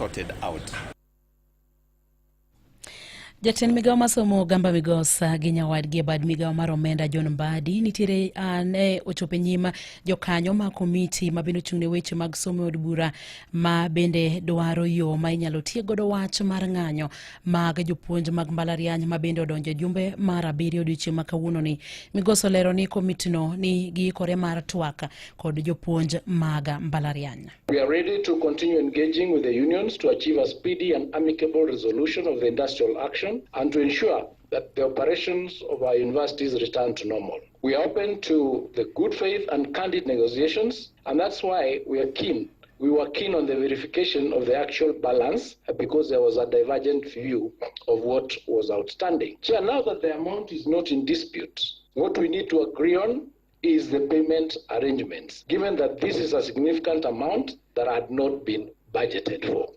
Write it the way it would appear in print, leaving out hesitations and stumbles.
sorted out. Jatend migawo mar somo Ogamba Migosa gi nyawadgi bad migawo mar omenda John Mbadi nitiere ne ochope nyima jokanyo ma komiti ma bende ochung'ne weche mag somo od bura ma bende dwaro yo ma inyalo tiek godo wach mar ng'anyo mag jopuonj mag mbalariany ma bende odonjo jumbe mar 7 odiochieng' ma kawuono ni. Migosa lero ni komitino ni giikore mar twak kod jopuonj mag mbalariany. We are ready to continue engaging with the unions to achieve a speedy and amicable resolution of the industrial action and to ensure that the operations of our universities return to normal. We are open to the good faith and candid negotiations, and that's why we were keen on the verification of the actual balance because there was a divergent view of what was outstanding. Chair, now that the amount is not in dispute, what we need to agree on is the payment arrangements, given that this is a significant amount that had not been budgeted for.